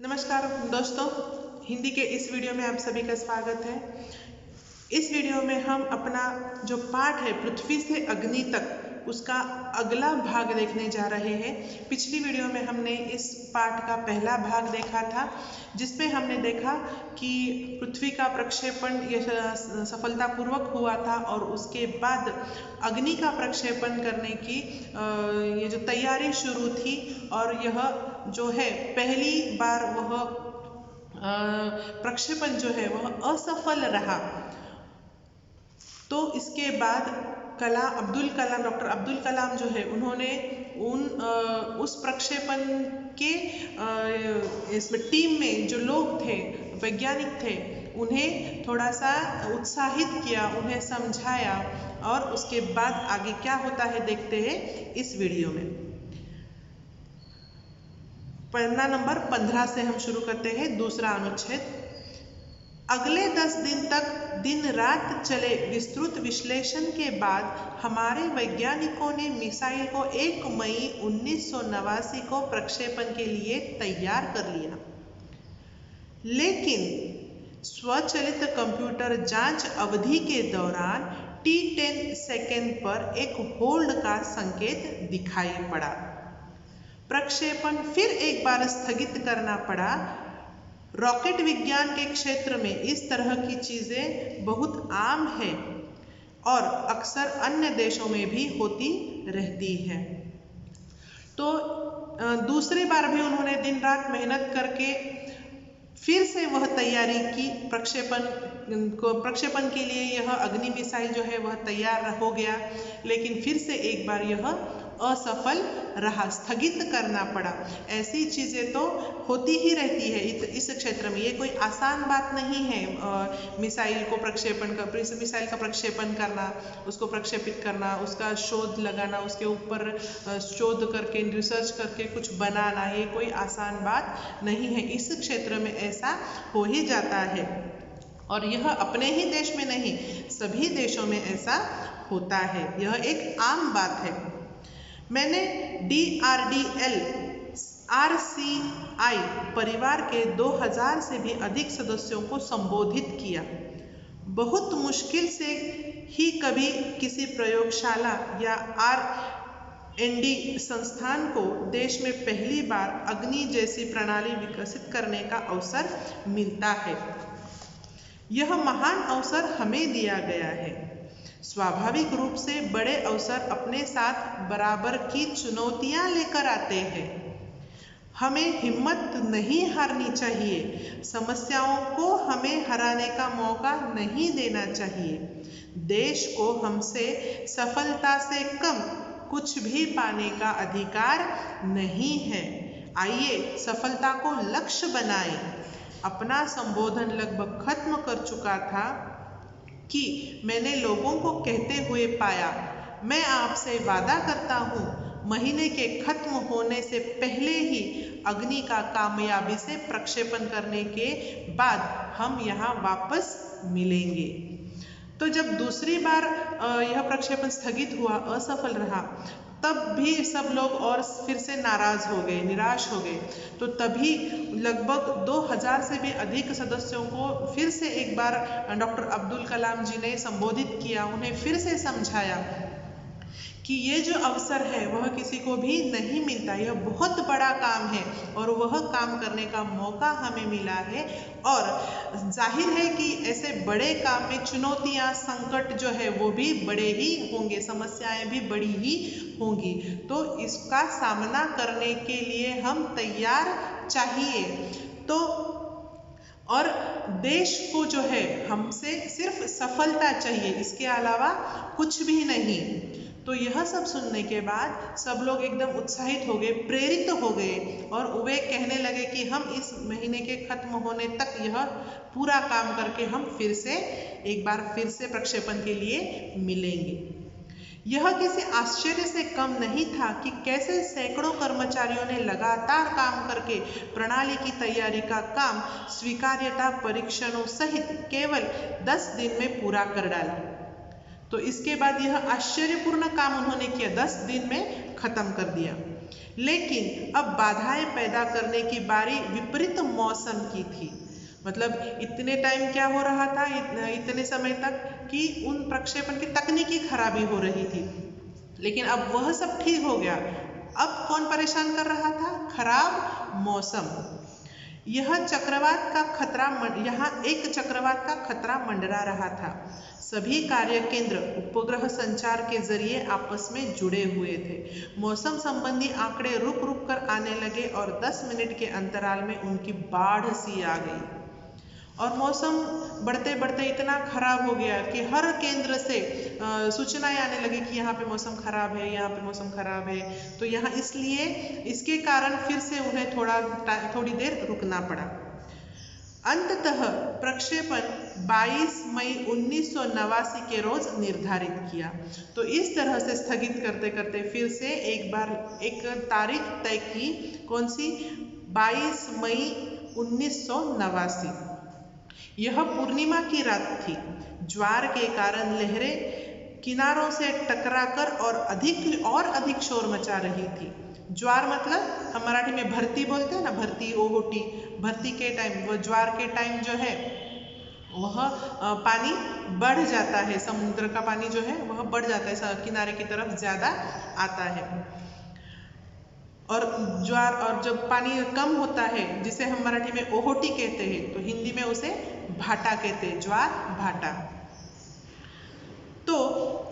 नमस्कार दोस्तों, हिंदी के इस वीडियो में आप सभी का स्वागत है। इस वीडियो में हम अपना जो पाठ है पृथ्वी से अग्नि तक, उसका अगला भाग देखने जा रहे हैं। पिछली वीडियो में हमने इस पाठ का पहला भाग देखा था, जिसमें हमने देखा कि पृथ्वी का प्रक्षेपण सफलतापूर्वक हुआ था और उसके बाद अग्नि का प्रक्षेपण करने की ये जो तैयारी शुरू थी, और यह जो है पहली बार वह प्रक्षेपण जो है वह असफल रहा। तो इसके बाद डॉक्टर अब्दुल कलाम जो है उन्होंने उस प्रक्षेपण के इसमें टीम में जो लोग थे, वैज्ञानिक थे, उन्हें थोड़ा सा उत्साहित किया, उन्हें समझाया, और उसके बाद आगे क्या होता है देखते हैं इस वीडियो में। पन्ना नंबर 15 से हम शुरू करते हैं, दूसरा अनुच्छेद। अगले 10 दिन तक दिन रात चले विस्तृत विश्लेषण के बाद हमारे वैज्ञानिकों ने मिसाइल को 1 मई 1989 को प्रक्षेपण के लिए तैयार कर लिया, लेकिन स्वचालित कंप्यूटर जांच अवधि के दौरान T10 सेकेंड पर एक होल्ड का संकेत दिखाई पड़ा। प्रक्षेपण फिर एक बार स्थगित करना पड़ा। रॉकेट विज्ञान के क्षेत्र में इस तरह की चीजें बहुत आम है और अक्सर अन्य देशों में भी होती रहती है। तो दूसरी बार भी उन्होंने दिन रात मेहनत करके फिर से वह तैयारी की। प्रक्षेपण के लिए यह अग्नि मिसाइल जो है वह तैयार हो गया, लेकिन फिर से एक बार यह असफल रहा, स्थगित करना पड़ा। ऐसी चीज़ें तो होती ही रहती है इस क्षेत्र में। ये कोई आसान बात नहीं है। मिसाइल का प्रक्षेपण करना, उसको प्रक्षेपित करना, उसका शोध लगाना, उसके ऊपर शोध करके रिसर्च करके कुछ बनाना, ये कोई आसान बात नहीं है। इस क्षेत्र में ऐसा हो ही जाता है, और यह अपने ही देश में नहीं, सभी देशों में ऐसा होता है। यह एक आम बात है। मैंने DRDL RCI परिवार के 2000 से भी अधिक सदस्यों को संबोधित किया। बहुत मुश्किल से ही कभी किसी प्रयोगशाला या R&D संस्थान को देश में पहली बार अग्नि जैसी प्रणाली विकसित करने का अवसर मिलता है। यह महान अवसर हमें दिया गया है। स्वाभाविक रूप से बड़े अवसर अपने साथ बराबर की चुनौतियां लेकर आते हैं। हमें हिम्मत नहीं हारनी चाहिए। समस्याओं को हमें हराने का मौका नहीं देना चाहिए। देश को हमसे सफलता से कम कुछ भी पाने का अधिकार नहीं है। आइए सफलता को लक्ष्य बनाएं। अपना संबोधन लगभग खत्म कर चुका था कि मैंने लोगों को कहते हुए पाया, मैं आपसे वादा करता हूँ, महीने के खत्म होने से पहले ही अग्नि का कामयाबी से प्रक्षेपण करने के बाद हम यहाँ वापस मिलेंगे। तो जब दूसरी बार यह प्रक्षेपण स्थगित हुआ, असफल रहा, तब भी सब लोग और फिर से नाराज हो गए, निराश हो गए। तो तभी लगभग 2000 से भी अधिक सदस्यों को फिर से एक बार डॉक्टर अब्दुल कलाम जी ने संबोधित किया, उन्हें फिर से समझाया कि ये जो अवसर है वह किसी को भी नहीं मिलता। यह बहुत बड़ा काम है और वह काम करने का मौका हमें मिला है। और जाहिर है कि ऐसे बड़े काम में चुनौतियां, संकट जो है वो भी बड़े ही होंगे, समस्याएं भी बड़ी ही होंगी। तो इसका सामना करने के लिए हम तैयार चाहिए। तो और देश को जो है हमसे सिर्फ सफलता चाहिए, इसके अलावा कुछ भी नहीं। तो यह सब सुनने के बाद सब लोग एकदम उत्साहित हो गए, प्रेरित हो गए, और वे कहने लगे कि हम इस महीने के खत्म होने तक यह पूरा काम करके हम एक बार फिर से प्रक्षेपण के लिए मिलेंगे। यह किसी आश्चर्य से कम नहीं था कि कैसे सैकड़ों कर्मचारियों ने लगातार काम करके प्रणाली की तैयारी का काम स्वीकार्यता परीक्षणों सहित केवल 10 दिन में पूरा कर डाला। तो इसके बाद यह आश्चर्यपूर्ण काम उन्होंने किया, 10 दिन में खत्म कर दिया। लेकिन अब बाधाएं पैदा करने की बारी विपरीत मौसम की थी। मतलब इतने टाइम क्या हो रहा था, इतने समय तक कि उन प्रक्षेपण की तकनीकी खराबी हो रही थी, लेकिन अब वह सब ठीक हो गया। अब कौन परेशान कर रहा था? खराब मौसम। यहाँ एक चक्रवात का खतरा मंडरा रहा था। सभी कार्य केंद्र उपग्रह संचार के जरिए आपस में जुड़े हुए थे। मौसम संबंधी आंकड़े रुक रुक कर आने लगे और 10 मिनट के अंतराल में उनकी बाढ़ सी आ गई। और मौसम बढ़ते बढ़ते इतना खराब हो गया कि हर केंद्र से सूचनाएं आने लगी कि यहाँ पे मौसम खराब है, यहाँ पे मौसम खराब है। तो यहाँ इसलिए इसके कारण फिर से उन्हें थोड़ी देर रुकना पड़ा। अंततः प्रक्षेपण 22 मई 1989 के रोज निर्धारित किया। तो इस तरह से स्थगित करते करते फिर से एक तारीख तय की। कौन सी? 22 मई 1989। यह पूर्णिमा की रात थी। ज्वार के कारण लहरें किनारों से टकराकर और अधिक शोर मचा रही थी। ज्वार मतलब हम मराठी में भरती बोलते हैं ना, भरती, ओहोटी। भरती के टाइम, वह ज्वार के टाइम जो है वह पानी बढ़ जाता है, समुद्र का पानी जो है वह बढ़ जाता है, किनारे की तरफ ज्यादा आता है। और ज्वार, और जब पानी कम होता है जिसे हम मराठी में ओहोटी कहते हैं, तो हिंदी में उसे भाटा कहते हैं, ज्वार भाटा। तो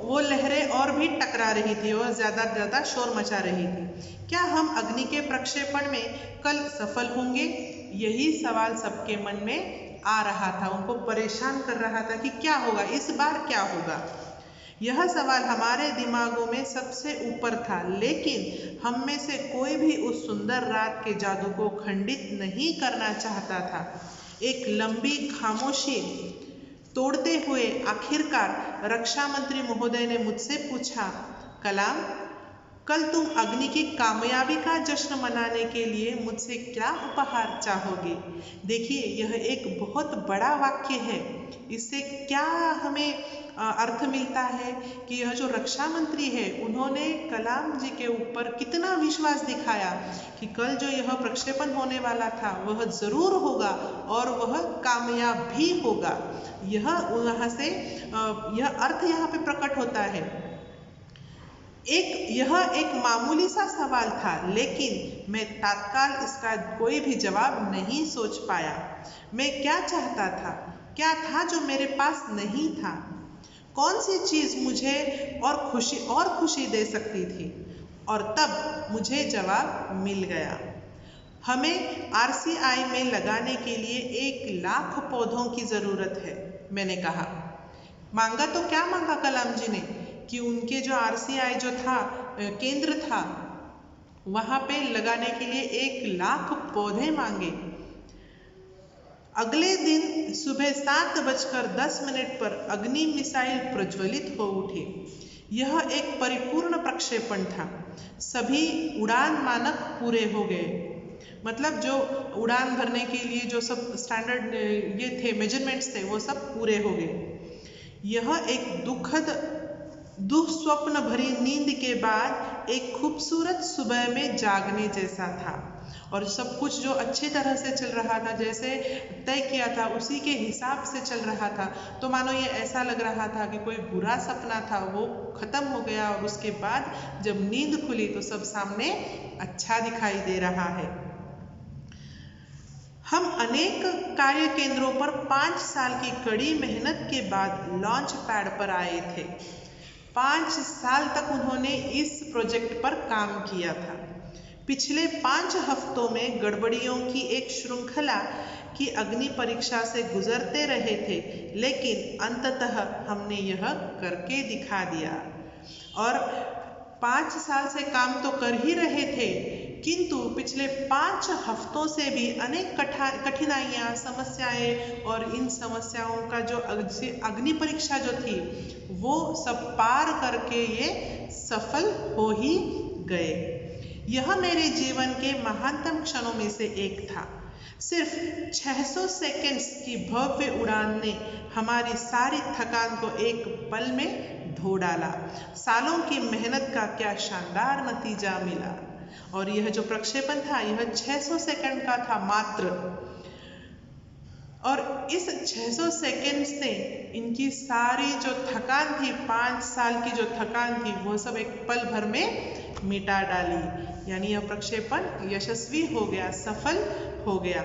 वो लहरें और भी टकरा रही थी और ज्यादा शोर मचा रही थी। क्या हम अग्नि के प्रक्षेपण में कल सफल होंगे? यही सवाल सबके मन में आ रहा था, उनको परेशान कर रहा था कि क्या होगा, इस बार क्या होगा। यह सवाल हमारे दिमागों में सबसे ऊपर था, लेकिन हम में से कोई भी उस सुंदर रात के जादू को खंडित नहीं करना चाहता था। एक लंबी खामोशी तोड़ते हुए आखिरकार रक्षा मंत्री महोदय ने मुझसे पूछा, कलाम, कल तुम अग्नि की कामयाबी का जश्न मनाने के लिए मुझसे क्या उपहार चाहोगे? देखिए, यह एक बहुत बड़ा वाक्य है। इससे क्या हमें अर्थ मिलता है कि यह जो रक्षा मंत्री है, उन्होंने कलाम जी के ऊपर कितना विश्वास दिखाया कि कल जो यह प्रक्षेपण होने वाला था वह जरूर होगा और वह कामयाब भी होगा। यह अर्थ यहाँ पे प्रकट होता है। यह एक मामूली सा सवाल था, लेकिन मैं तत्काल इसका कोई भी जवाब नहीं सोच पाया। मैं क्या चाहता था? क्या था जो मेरे पास नहीं था? कौन सी चीज मुझे और खुशी दे सकती थी? और तब मुझे जवाब मिल गया। हमें RCI में लगाने के लिए 1,00,000 पौधों की जरूरत है, मैंने कहा। मांगा तो क्या मांगा कलाम जी ने कि उनके जो RCI जो था, केंद्र था, वहां पे लगाने के लिए 1,00,000 पौधे मांगे। अगले दिन सुबह 7:10 पर अग्नि मिसाइल प्रज्वलित हो उठी। यह एक परिपूर्ण प्रक्षेपण था। सभी उड़ान मानक पूरे हो गए। मतलब जो उड़ान भरने के लिए जो सब स्टैंडर्ड ये थे, मेजरमेंट्स थे, वो सब पूरे हो गए। यह एक दुःस्वप्न भरी नींद के बाद एक खूबसूरत सुबह में जागने जैसा था। और सब कुछ जो अच्छी तरह से चल रहा था, जैसे तय किया था उसी के हिसाब से चल रहा था। तो मानो ये ऐसा लग रहा था कि कोई बुरा सपना था, वो खत्म हो गया और उसके बाद जब नींद खुली तो सब सामने अच्छा दिखाई दे रहा है। हम अनेक कार्य केंद्रों पर 5 साल की कड़ी मेहनत के बाद लॉन्च पैड पर आए थे। 5 साल तक उन्होंने इस प्रोजेक्ट पर काम किया था। पिछले 5 हफ्तों में गड़बड़ियों की एक श्रृंखला की अग्नि परीक्षा से गुजरते रहे थे, लेकिन अंततः हमने यह करके दिखा दिया। और 5 साल से काम तो कर ही रहे थे, किंतु पिछले 5 हफ्तों से भी अनेक कठिनाइयाँ, समस्याएं और इन समस्याओं का जो अग्नि परीक्षा जो थी वो सब पार करके ये सफल हो ही गए। यह मेरे जीवन के महानतम क्षणों में से एक था। सिर्फ 600 सेकंड्स की भव्य उड़ान ने हमारी सारी थकान को एक पल में धो डाला। सालों की मेहनत का क्या शानदार नतीजा मिला। और यह जो प्रक्षेपण था यह 600 सेकंड का था मात्र। और इस 600 सेकंड से इनकी सारी जो थकान थी, 5 साल की जो थकान थी, वो सब एक पल भर में मिटा डाली। यानी यह प्रक्षेपण यशस्वी हो गया, सफल हो गया।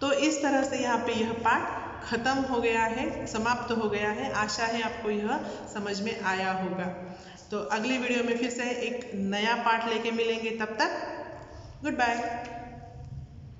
तो इस तरह से यहाँ पे यह पाठ खत्म हो गया है, समाप्त हो गया है। आशा है आपको यह समझ में आया होगा। तो अगली वीडियो में फिर से एक नया पाठ लेके मिलेंगे। तब तक गुड बाय।